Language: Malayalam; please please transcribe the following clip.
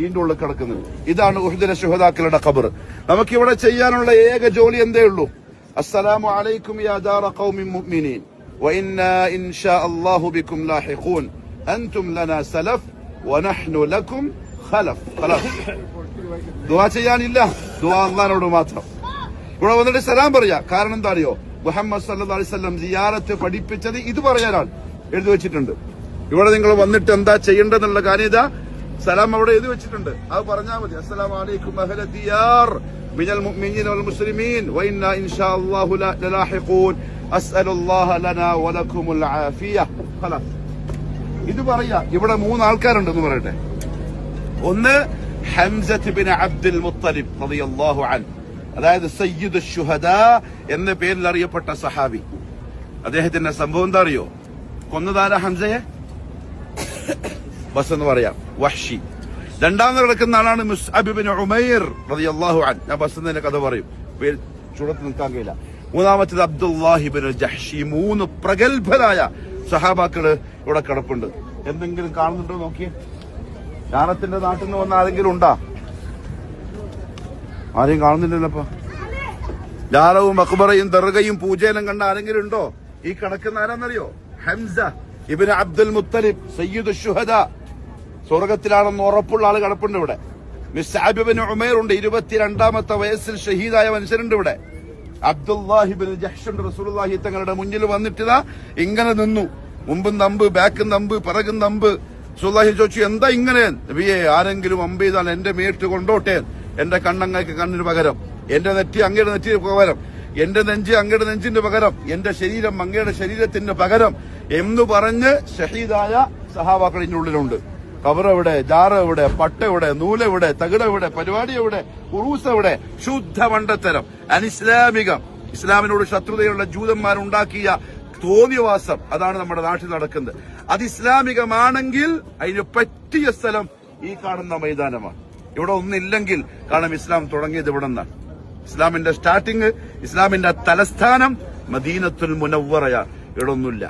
ഇതിന്റെ ഉള്ളിൽ കിടക്കുന്നത്. ഇതാണ് ഉഹദിലെ ശുഹദാക്കളുടെ ഖബർ. നമുക്കിവിടെ ചെയ്യാനുള്ള ഏക ജോലി എന്തേ ഉള്ളൂ? അസ്സലാമു അലൈക്കും യാ ദാറ ഖൗമിൻ മുഅ്മിനീൻ വഇന്നാ ഇൻഷാ അല്ലാഹു ബിക്കും ലാഹിഖൂൻ അൻതും ലനാ സലഫ് വനഹ്നു ലക്കും ഖലഫ്. ഖലാസ്. ദുആ ചെയ്യാനില്ല, ദുആ അല്ലാഹുവിനോട് മാത്രം. ഇവിടെ വന്നിട്ട് സലാം പറയാ. കാരണം എന്താ അറിയോ? മുഹമ്മദ് സല്ലല്ലാഹു അലൈഹി വസല്ലം സിയാറത്ത് പഠിപ്പിച്ചത് ഇത് പറയാനാണ്. എഴുതി വെച്ചിട്ടുണ്ട്. ഇവിടെ നിങ്ങൾ വന്നിട്ട് എന്താ ചെയ്യേണ്ടതെന്നുള്ള കാര്യം ഇതാ സലാം അവിടെ എഴുതി വെച്ചിട്ടുണ്ട്. അത് പറഞ്ഞാൽ മതി. അസ്സലാമു അലൈക്കും അഹ്ല ദിയാർ മിനൽ മുഅ്മിനീന വൽ മുസ്ലിമീൻ വഇന്നാ ഇൻഷാ അല്ലാഹു ലലാഹിഖൂൻ അസ്അലുല്ലാഹ ലനാ വലക്കുമുൽ ആഫിയ. ഖലാസ്. ഇത് പറയാ. ഇവിടെ 3 ആൾക്കാരുണ്ടെന്ന് പറയട്ടെ. ഒന്ന് ഹംസത്ത് ബിൻ അബ്ദുൽ മുത്തലിബ് റളിയല്ലാഹു അൻഹു, അതായത് സയ്യിദ് ശുഹദാ എന്ന പേരിൽ അറിയപ്പെട്ട സഹാബി. അദ്ദേഹത്തിന്റെ സംഭവം എന്താ അറിയോ? കൊന്നതാര? ഹംസയെ ബസ് എന്ന് പറയാം, വഹ്ഷി. രണ്ടാമത് കിടക്കുന്ന ആളാണ് മുസ്അബ് ബിൻ ഉമൈർ റളിയല്ലാഹു അൻഹു. ഞാൻ ബസ് എന്നതിന്റെ കഥ പറയും, പേര് ചുടത്ത് നിൽക്കാൻ കഴിയില്ല. മൂന്നാമത്തേത് അബ്ദുല്ലാഹി ബിൻ ജഹ്ഷി. 3 പ്രഗത്ഭരായ സഹാബാക്കള് ഇവിടെ കിടപ്പുണ്ട്. എന്തെങ്കിലും കാണുന്നുണ്ടോ നോക്കിയേ. ജ്ഞാനത്തിന്റെ നാട്ടിൽ നിന്ന് വന്ന ആരെങ്കിലും ഉണ്ടാ? ആരെയും കാണുന്നില്ലല്ലോ. ജാറവും അക്ബറയും ദർഗയും പൂജയിലും കണ്ട ആരെങ്കിലും ഉണ്ടോ? ഈ കിടക്കുന്ന ആരാന്നറിയോ? ഹംസ ഇബ്നു അബ്ദുൽ മുത്തലിബ് സയ്യിദു ശുഹദാ. സ്വർഗത്തിലാണെന്ന് ഉറപ്പുള്ള ആള് കിടപ്പുണ്ട് ഇവിടെ. മുസ്അബ് ബിൻ ഉമൈർ ഉണ്ട്, 22ാമത്തെ വയസ്സിൽ ഷഹീദായ മനുഷ്യരുണ്ട് ഇവിടെ. അബ്ദുല്ലാഹി ബിൻ ജഹ്ഷ് ഉണ്ട്. റസൂലുള്ളാഹി തങ്ങളുടെ മുന്നിൽ വന്നിട്ടിതാ ഇങ്ങനെ നിന്നു. മുമ്പും നമ്പ്, ബാക്കും നമ്പ്, പിറകും നമ്പ്. റസൂലുള്ളാഹി ചോദിച്ചു, എന്താ ഇങ്ങനെ? നബിയെ, ആരെങ്കിലും അമ്പ് ചെയ്താൽ എന്റെ മേട്ട് കൊണ്ടോട്ടെ. എന്റെ കണ്ണങ്ങക്ക് കണ്ണിന് പകരം, എന്റെ നെറ്റി അങ്ങയുടെ നെറ്റിന് പകരം, എന്റെ നെഞ്ച് അങ്ങയുടെ നെഞ്ചിന് പകരം, എന്റെ ശരീരം അങ്ങയുടെ ശരീരത്തിന് പകരം എന്ന് പറഞ്ഞ് ഷഹീദായ സഹാബാക്കൾ ഇതിനുള്ളിലുണ്ട്. ഖബർ എവിടെ? ജാറ എവിടെ? പട്ട എവിടെ? നൂലെവിടെ? തകിട എവിടെ? പരിപാടി എവിടെ? ഉറൂസ് എവിടെ? ശുദ്ധ മണ്ടത്തരം, അനിസ്ലാമികം. ഇസ്ലാമിനോട് ശത്രുതയുള്ള ജൂതന്മാരുണ്ടാക്കിയ തോന്നിയവാസം അതാണ് നമ്മുടെ നാട്ടിൽ നടക്കുന്നത്. അത് ഇസ്ലാമികമാണെങ്കിൽ അതിന് പറ്റിയ സ്ഥലം ഈ കാണുന്ന മൈതാനമാണ്. ഇവിടെ ഒന്നില്ലെങ്കിൽ കാരണം ഇസ്ലാം തുടങ്ങിയത് ഇവിടെ നിന്നാണ്. ഇസ്ലാമിന്റെ സ്റ്റാർട്ടിങ്, ഇസ്ലാമിന്റെ തലസ്ഥാനം മദീനത്തുൽ മുനവ്വറയാണ്. ഇവിടെ ഒന്നുമില്ല.